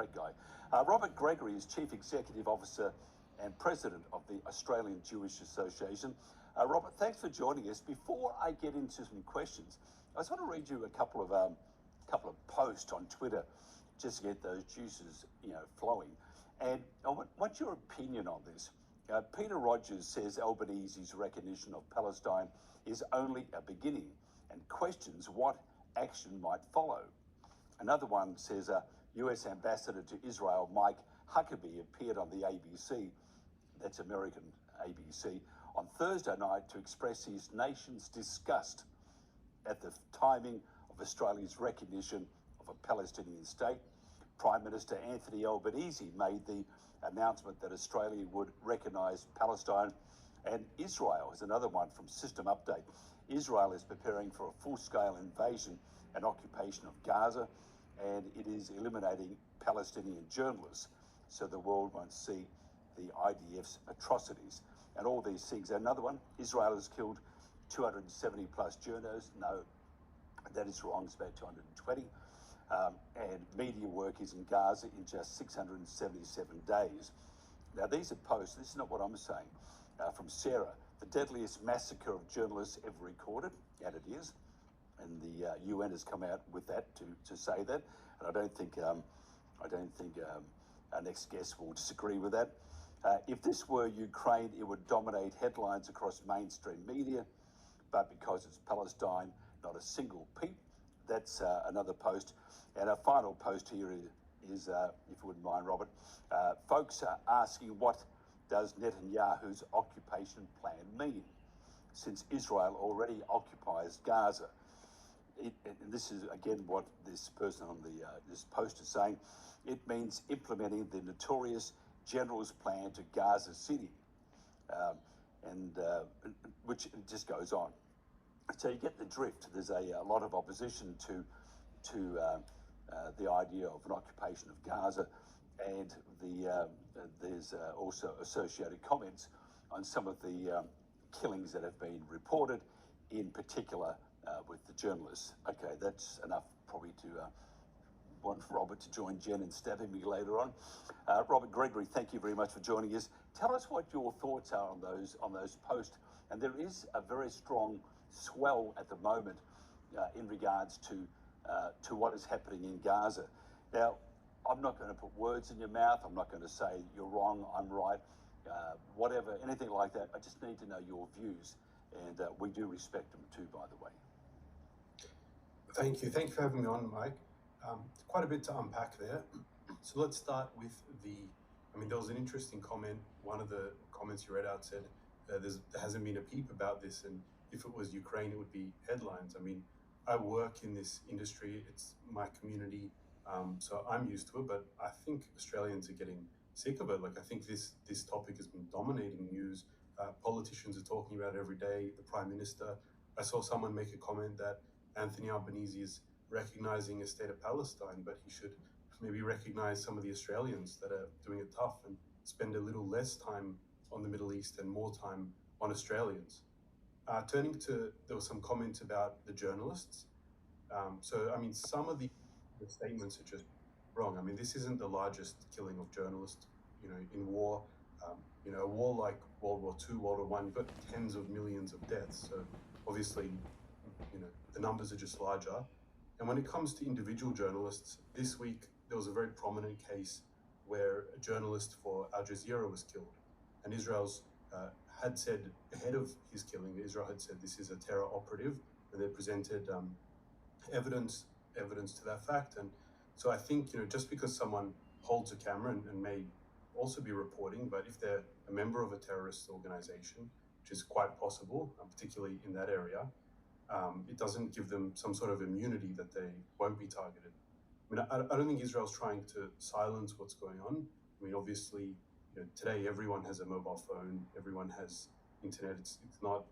great guy. Robert Gregory is Chief Executive Officer and President of the Australian Jewish Association. Robert, thanks for joining us. Before I get into some questions, I just want to read you a couple of posts on Twitter just to get those juices, flowing. And I want your opinion on this. Peter Rogers says Albanese's recognition of Palestine is only a beginning and questions what action might follow. Another one says US Ambassador to Israel Mike Huckabee appeared on the ABC, that's American ABC, on Thursday night to express his nation's disgust at the timing of Australia's recognition of a Palestinian state. Prime Minister Anthony Albanese made the announcement that Australia would recognise Palestine, and Israel is another one from System Update. Israel is preparing for a full-scale invasion and occupation of Gaza, and it is eliminating Palestinian journalists so the world won't see the IDF's atrocities and all these things. Another one, Israel has killed 270 plus journalists. No, that is wrong, it's about 220. And media workers in Gaza in just 677 days. Now, these are posts, this is not what I'm saying, from Sarah, the deadliest massacre of journalists ever recorded, and it is. And the UN has come out with that to say that. And I don't think our next guest will disagree with that. If this were Ukraine, it would dominate headlines across mainstream media, but because it's Palestine, not a single peep. That's another post. And our final post here is if you wouldn't mind, Robert, folks are asking, what does Netanyahu's occupation plan mean, since Israel already occupies Gaza? And this is, again, what this person on this post is saying. It means implementing the notorious general's plan to Gaza City, which just goes on. So you get the drift. There's a lot of opposition to the idea of an occupation of Gaza, and there's also associated comments on some of the killings that have been reported, in particular with the journalists. Okay, that's enough probably to want Robert to join Jen and stabbing me later on. Robert Gregory, thank you very much for joining us. Tell us what your thoughts are on those posts. And there is a very strong swell at the moment in regards to what is happening in Gaza. Now, I'm not going to put words in your mouth. I'm not going to say you're wrong, I'm right, whatever, anything like that. I just need to know your views, and we do respect them too, by the way. Thank you. Thank you for having me on, Mike. Quite a bit to unpack there. So let's start with there was an interesting comment. One of the comments you read out said there hasn't been a peep about this, and if it was Ukraine, it would be headlines. I mean, I work in this industry, it's my community, so I'm used to it, but I think Australians are getting sick of it. Like, I think this topic has been dominating news. Politicians are talking about it every day, the Prime Minister. I saw someone make a comment that Anthony Albanese is recognizing a State of Palestine, but he should maybe recognize some of the Australians that are doing it tough and spend a little less time on the Middle East and more time on Australians. There was some comments about the journalists. Some of the statements are just wrong. I mean, this isn't the largest killing of journalists, in war. A war like World War II, World War I, you've got tens of millions of deaths. So obviously, the numbers are just larger. And when it comes to individual journalists, this week there was a very prominent case where a journalist for Al Jazeera was killed. And Israel's had said, ahead of his killing, Israel had said this is a terror operative, and they presented evidence to that fact. And so I think, just because someone holds a camera and may also be reporting, but if they're a member of a terrorist organization, which is quite possible, particularly in that area, it doesn't give them some sort of immunity that they won't be targeted. I mean, I don't think Israel's trying to silence what's going on. I mean, obviously, today everyone has a mobile phone, everyone has internet. It's not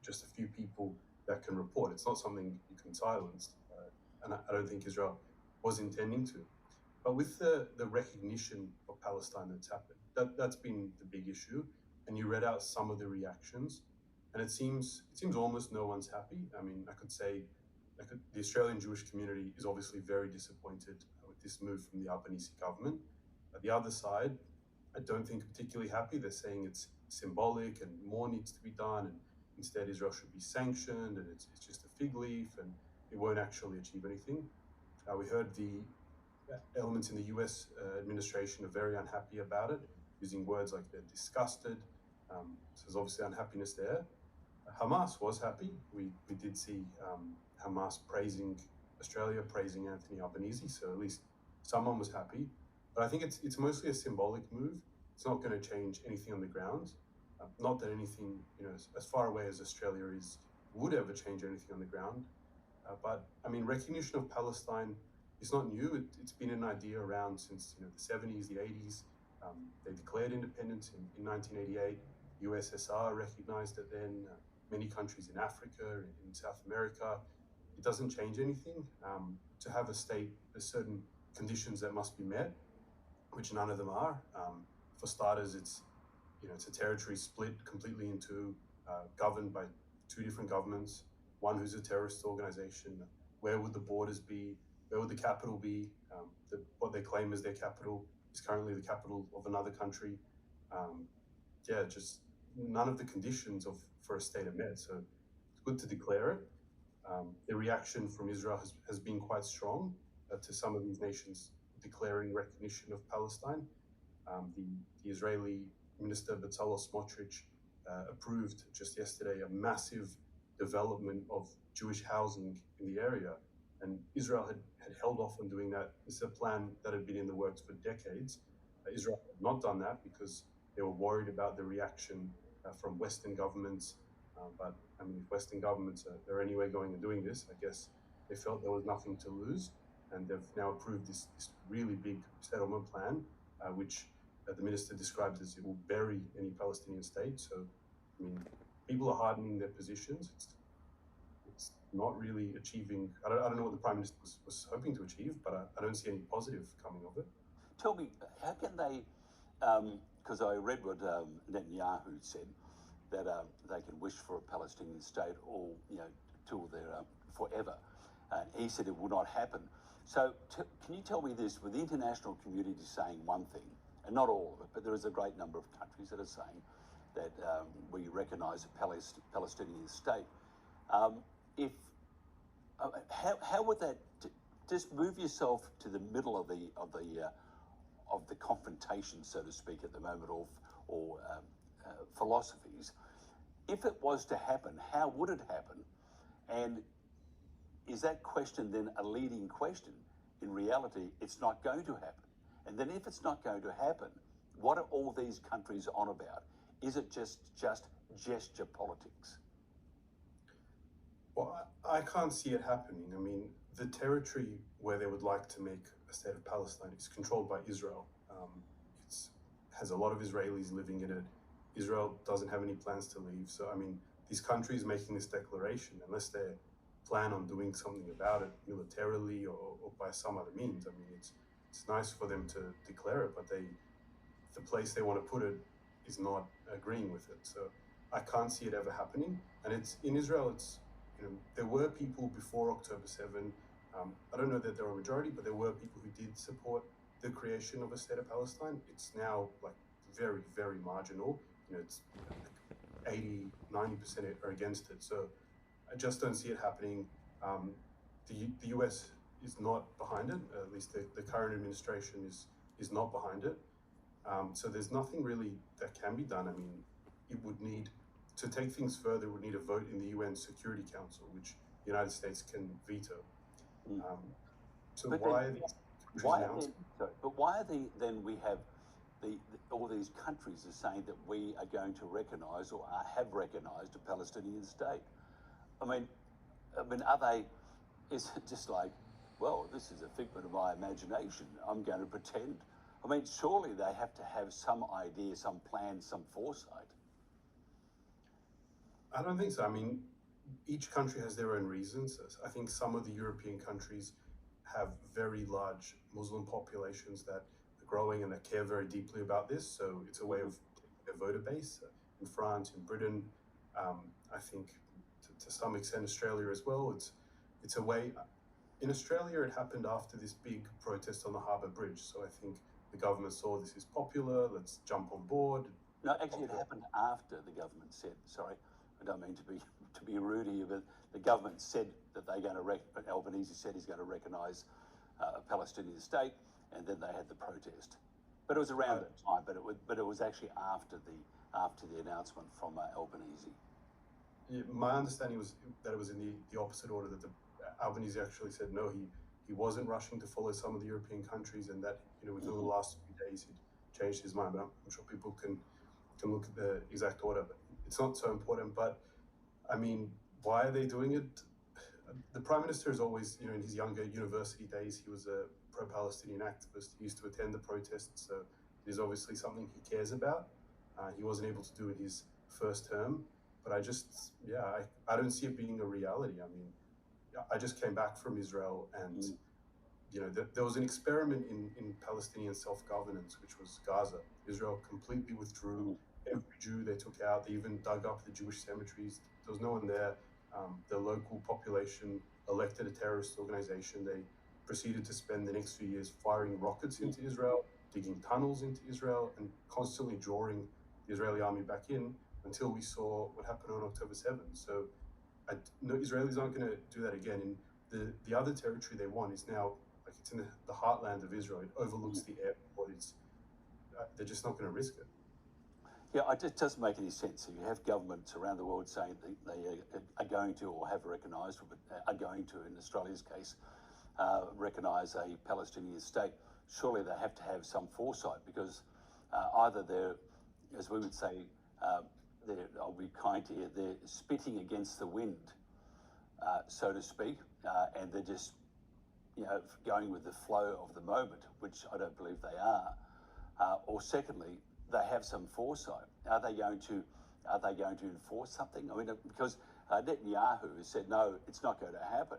just a few people that can report. It's not something you can silence, and I don't think Israel was intending to. But with the recognition of Palestine that's happened, that's been the big issue. And you read out some of the reactions, and it seems almost no one's happy. I mean, I could say the Australian Jewish community is obviously very disappointed with this move from the Albanese government. The other side, I don't think particularly happy. They're saying it's symbolic and more needs to be done, and instead Israel should be sanctioned, and it's just a fig leaf, and it won't actually achieve anything. We heard the elements in the US administration are very unhappy about it, using words like they're disgusted. So there's obviously unhappiness there. Hamas was happy. We did see Hamas praising Australia, praising Anthony Albanese, so at least someone was happy. But I think it's mostly a symbolic move. It's not going to change anything on the ground. Not that anything, as far away as Australia is, would ever change anything on the ground. But I mean, recognition of Palestine is not new. It's been an idea around since the 70s, the 80s. They declared independence in 1988. USSR recognized it then. Many countries in Africa, in South America. It doesn't change anything. To have a state, there's certain conditions that must be met, which none of them are. For starters, it's a territory split completely into, governed by two different governments, one who's a terrorist organization. Where would the borders be? Where would the capital be? What they claim as their capital is currently the capital of another country. Just none of the conditions for a state are met. So it's good to declare it. The reaction from Israel has been quite strong to some of these nations declaring recognition of Palestine. The Israeli Minister Bezalel Smotrich approved just yesterday a massive development of Jewish housing in the area. And Israel had held off on doing that. It's a plan that had been in the works for decades. Israel had not done that because they were worried about the reaction from Western governments. But I mean, if Western governments are anyway going and doing this, I guess they felt there was nothing to lose. And they've now approved this really big settlement plan, which the minister described as it will bury any Palestinian state. So, I mean, people are hardening their positions. It's not really achieving. I don't know what the Prime Minister was hoping to achieve, but I don't see any positive coming of it. Tell me, how can they? Because I read what Netanyahu said, that they can wish for a Palestinian state all till they're forever. He said it will not happen. So can you tell me this? With the international community saying one thing, and not all of it, but there is a great number of countries that are saying that we recognise a Palestinian state. How would that? Just move yourself to the middle of the confrontation, so to speak, at the moment, or philosophies. If it was to happen, how would it happen? And is that question then a leading question? In reality, it's not going to happen. And then if it's not going to happen, what are all these countries on about? Is it just gesture politics? Well, I can't see it happening. I mean, the territory where they would like to make a state of Palestine is controlled by Israel. It has a lot of Israelis living in it. Israel doesn't have any plans to leave. So, I mean, these countries making this declaration, unless they plan on doing something about it militarily or by some other means, I mean, it's nice for them to declare it, but the place they want to put it is not agreeing with it. So I can't see it ever happening. And it's in Israel, there were people before October 7. I don't know that there are a majority, but there were people who did support the creation of a state of Palestine. It's now like very, very marginal. It's 80, 90% are against it. So I just don't see it happening. The US is not behind it. At least the current administration is not behind it. So there's nothing really that can be done. I mean, it would need, to take things further, would need a vote in the UN Security Council, which the United States can veto. So but why then, are these countries but why are then we have all these countries are saying that we are going to recognise or have recognised a Palestinian state? I mean, are they? Is it just like, well, this is a figment of my imagination, I'm going to pretend? I mean, surely they have to have some idea, some plan, some foresight. I don't think so. I mean, each country has their own reasons. I think some of the European countries have very large Muslim populations that are growing and that care very deeply about this. So it's a way of their voter base. In France, in Britain, I think to some extent Australia as well. It's a way. in Australia, it happened after this big protest on the Harbour Bridge. So I think the government saw this is popular. Let's jump on board. No, actually, it happened after the government said. Sorry, I don't mean to be rude here, but the government said that they're going to. Albanese said he's going to recognise a Palestinian state, and then they had the protest. But it was around that time. But it was actually after the announcement from Albanese. Yeah, my understanding was that it was in the opposite order, that the Albanese actually said no, he wasn't rushing to follow some of the European countries, and that within the last few days he'd changed his mind. But I'm sure people can look at the exact order, but it's not so important. But I mean, why are they doing it? The Prime Minister is always, in his younger university days, he was a pro-Palestinian activist. He used to attend the protests, so it is obviously something he cares about. He wasn't able to do it his first term, but I don't see it being a reality. I mean, I just came back from Israel, and there was an experiment in Palestinian self-governance, which was Gaza. Israel completely withdrew every Jew they took out. They even dug up the Jewish cemeteries. There was no one there. The local population elected a terrorist organization. They proceeded to spend the next few years firing rockets into Israel, digging tunnels into Israel, and constantly drawing the Israeli army back in until we saw what happened on October 7th. So no, Israelis aren't going to do that again. And the other territory they want is now, like, it's in the heartland of Israel. It overlooks the airport. They're just not going to risk it. Yeah, it doesn't make any sense. If you have governments around the world saying they are going to, or have recognised, or are going to, in Australia's case, recognise a Palestinian state, surely they have to have some foresight, because either they're, as we would say, I'll be kind here, they're spitting against the wind, so to speak, and they're just, going with the flow of the moment, which I don't believe they are. Or secondly, they have some foresight. Are they going to enforce something? I mean, because Netanyahu said no, it's not going to happen.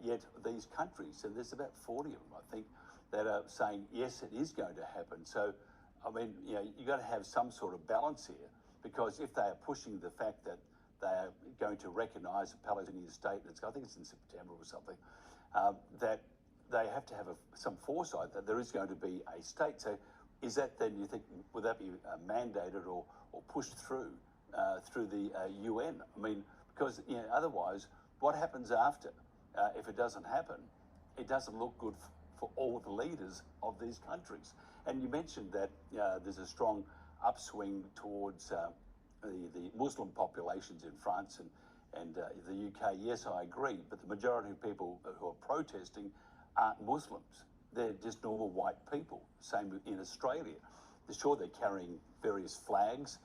Yet these countries, and there's about 40 of them, I think, that are saying yes, it is going to happen. So, I mean, you've got to have some sort of balance here, because if they are pushing the fact that they are going to recognise a Palestinian state, I think it's in September or something, that they have to have some foresight that there is going to be a state. So is that then, you think, would that be mandated or pushed through the UN? I mean, because otherwise, what happens after? If it doesn't happen, it doesn't look good for all the leaders of these countries. And you mentioned that there's a strong upswing towards the Muslim populations in France and the UK. Yes, I agree, but the majority of people who are protesting aren't Muslims. They're just normal white people. Same in Australia. Sure, they're carrying various flags,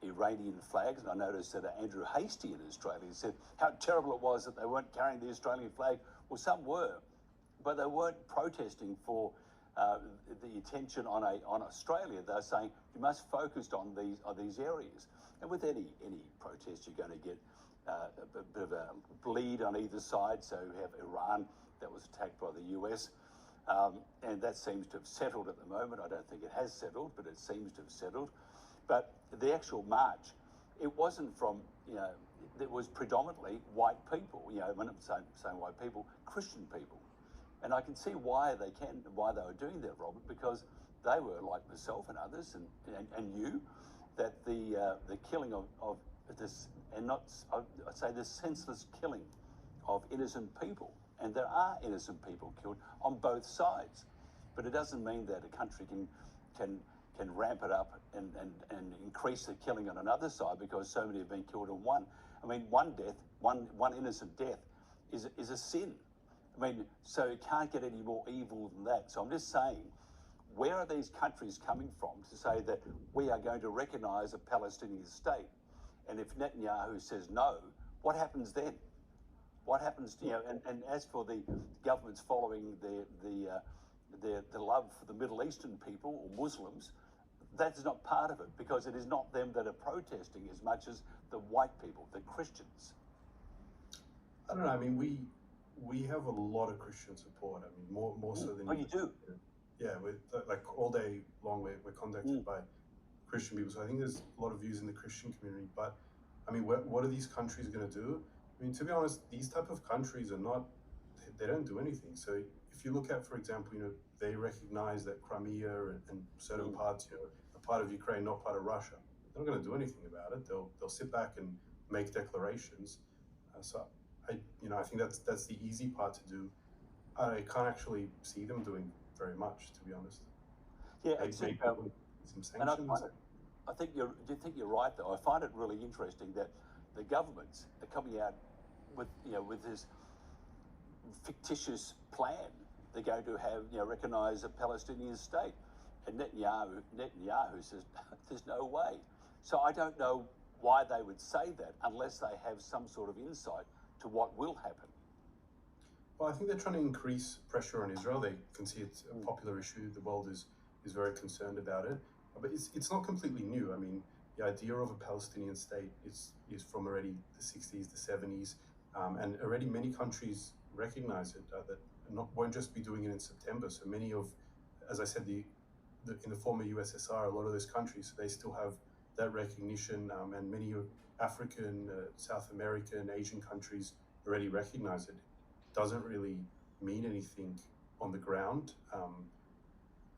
Iranian flags, and I noticed that Andrew Hastie in Australia said how terrible it was that they weren't carrying the Australian flag. Well, some were, but they weren't protesting for the attention on Australia. They're saying you must focus on these areas. And with any protest, you're going to get a bit of a bleed on either side. So you have Iran that was attacked by the US. And that seems to have settled at the moment. I don't think it has settled, but it seems to have settled. But the actual march, it wasn't from, it was predominantly white people. When I'm saying white people, Christian people. And I can see why they were doing that, Robert, because they were, like myself and others, and you, that the killing of this, and not, I'd say this senseless killing of innocent people. And there are innocent people killed on both sides, but it doesn't mean that a country can ramp it up and increase the killing on another side because so many have been killed in one. I mean, one innocent death is a sin. I mean, so it can't get any more evil than that. So I'm just saying, where are these countries coming from to say that we are going to recognise a Palestinian state? And if Netanyahu says no, what happens then? What happens to, and as for the governments following the love for the Middle Eastern people or Muslims, that's not part of it, because it is not them that are protesting as much as the white people, the Christians. I don't know. I mean, we have a lot of Christian support. I mean, more so than you do. Yeah, like all day long, we're contacted by Christian people. So I think there's a lot of views in the Christian community. But I mean, what are these countries going to do? I mean, to be honest, these type of countries are not, they don't do anything. So if you look at, for example, they recognize that Crimea and certain parts, are part of Ukraine, not part of Russia. They're not going to do anything about it. They'll sit back and make declarations. So I think that's the easy part to do. I can't actually see them doing very much, to be honest. Yeah, Maybe some sanctions. I think you're right though. I find it really interesting that the governments are coming out with this fictitious plan. They're going to have recognise a Palestinian state, and Netanyahu says there's no way. So I don't know why they would say that unless they have some sort of insight to what will happen. Well, I think they're trying to increase pressure on Israel. They can see it's a popular issue. The world is very concerned about it. But it's not completely new. I mean, the idea of a Palestinian state is from already the 60s, the 70s, and already many countries recognize it. That won't just be doing it in September. So many of, as I said, in the former USSR, a lot of those countries, they still have that recognition, and many of African, South American, Asian countries already recognize it. Doesn't really mean anything on the ground.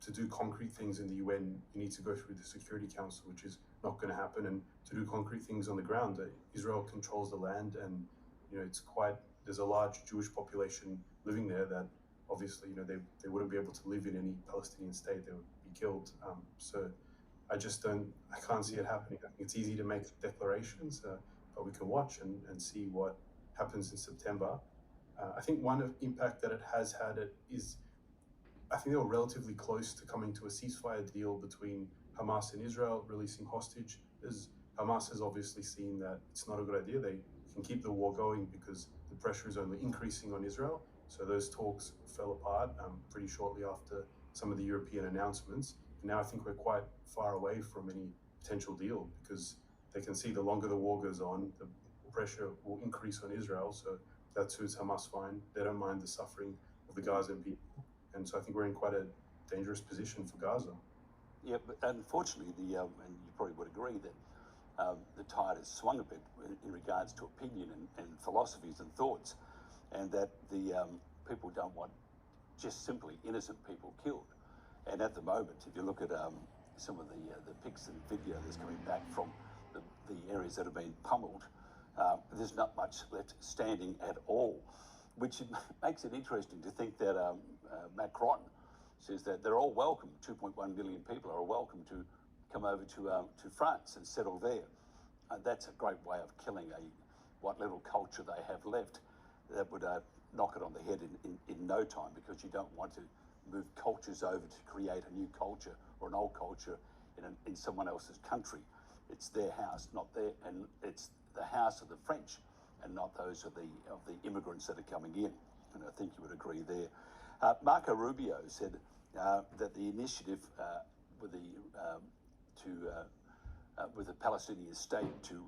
To do concrete things in the UN, you need to go through the Security Council, which is not going to happen. And to do concrete things on the ground, Israel controls the land, and there's a large Jewish population living there that obviously they wouldn't be able to live in any Palestinian state. They would be killed. So I can't see it happening. I think it's easy to make declarations, but we can watch and see what happens in September. I think one impact that it has had is, I think they were relatively close to coming to a ceasefire deal between Hamas and Israel, releasing hostages. Hamas has obviously seen that it's not a good idea. They can keep the war going because the pressure is only increasing on Israel. So those talks fell apart pretty shortly after some of the European announcements. And now I think we're quite far away from any potential deal because they can see the longer the war goes on, the pressure will increase on Israel. So that suits Hamas fine. They don't mind the suffering of the Gazan people. And so I think we're in quite a dangerous position for Gaza. Yeah, but unfortunately, and you probably would agree that the tide has swung a bit in regards to opinion and philosophies and thoughts, and that the people don't want just simply innocent people killed. And at the moment, if you look at some of the pics and video that's coming back from the areas that have been pummeled, there's not much left standing at all, which makes it interesting to think that Macron says that they're all welcome. 2.1 million people are welcome to come over to France and settle there. That's a great way of killing what little culture they have left. That would knock it on the head in no time, because you don't want to move cultures over to create a new culture or an old culture in someone else's country. It's their house, not and it's the house of the French and not those of the immigrants that are coming in. And I think you would agree there. Marco Rubio said that the initiative with the Palestinian state to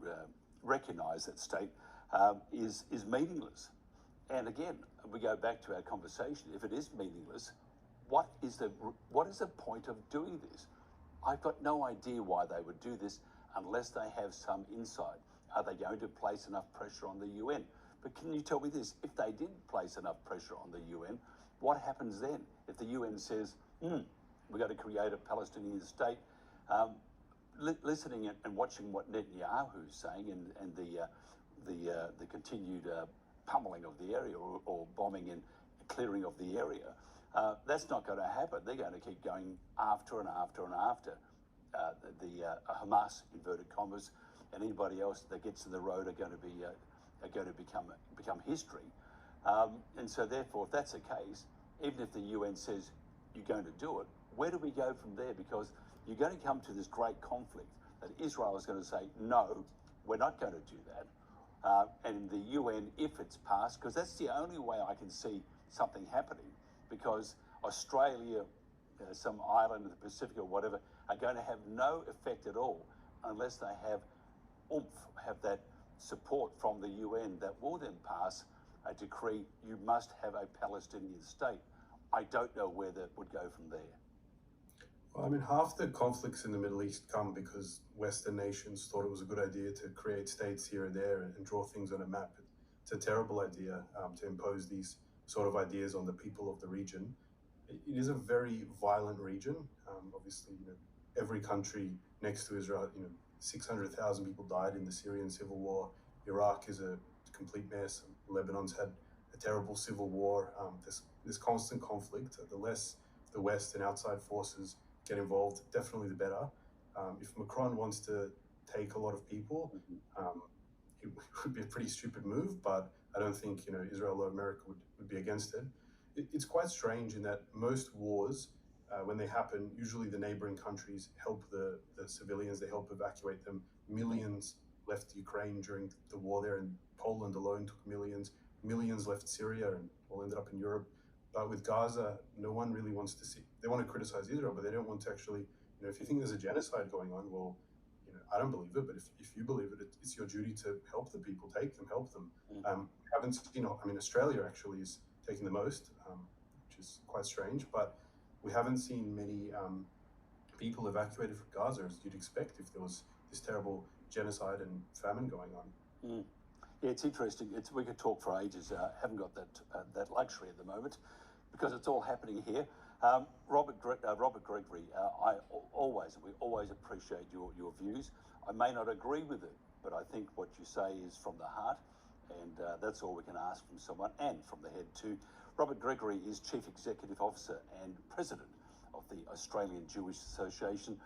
recognise that state is meaningless. And again, we go back to our conversation. If it is meaningless, what is the point of doing this? I've got no idea why they would do this unless they have some insight. Are they going to place enough pressure on the UN? But can you tell me this? If they did place enough pressure on the UN, what happens then? If the UN says, we've got to create a Palestinian state, listening and watching what Netanyahu is saying and the continued pummeling of the area or bombing and clearing of the area, that's not going to happen. They're going to keep going after and after and after the Hamas, inverted commas, and anybody else that gets in the road are going to become history. And so therefore, if that's the case, even if the UN says you're going to do it, where do we go from there? Because you're going to come to this great conflict that Israel is going to say, no, we're not going to do that. And the UN, if it's passed, because that's the only way I can see something happening, because Australia, some island in the Pacific or whatever, are going to have no effect at all unless they have that support from the UN that will then pass a decree, you must have a Palestinian state. I don't know where that would go from there. Well, I mean, half the conflicts in the Middle East come because Western nations thought it was a good idea to create states here and there and draw things on a map. It's a terrible idea to impose these sort of ideas on the people of the region. It is a very violent region. Obviously, every country next to Israel, 600,000 people died in the Syrian civil war. Iraq is a complete mess. Lebanon's had a terrible civil war. This constant conflict. The less the West and outside forces get involved, definitely the better. If Macron wants to take a lot of people, it would be a pretty stupid move, but I don't think Israel or America would be against it. It's quite strange in that most wars, when they happen, usually the neighboring countries help the civilians, they help evacuate them. Millions left Ukraine during the war there, and Poland alone took millions. Millions left Syria and all ended up in Europe. But with Gaza, no one really wants to see, they want to criticize Israel, but they don't want to actually, if you think there's a genocide going on, well, I don't believe it, but if you believe it, it's your duty to help the people, take them, help them. Haven't seen, Australia actually is taking the most, which is quite strange, but we haven't seen many people evacuated from Gaza as you'd expect if there was this terrible genocide and famine going on. Yeah, it's interesting. We could talk for ages. Haven't got that luxury at the moment because it's all happening here. Robert Gregory, we always appreciate your views. I may not agree with it, but I think what you say is from the heart, and that's all we can ask from someone, and from the head too. Robert Gregory is Chief Executive Officer and President of the Australian Jewish Association,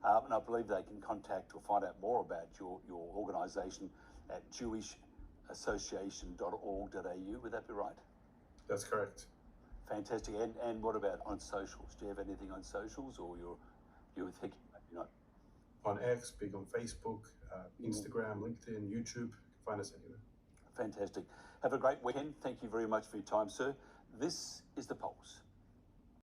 and I believe they can contact or find out more about your organisation at jewishassociation.org.au. Would that be right? That's correct. Fantastic. And what about on socials? Do you have anything on socials, or you're thinking maybe not? On X, big on Facebook, Instagram, LinkedIn, YouTube. You can find us anywhere. Fantastic. Have a great weekend. Thank you very much for your time, sir. This is The Pulse.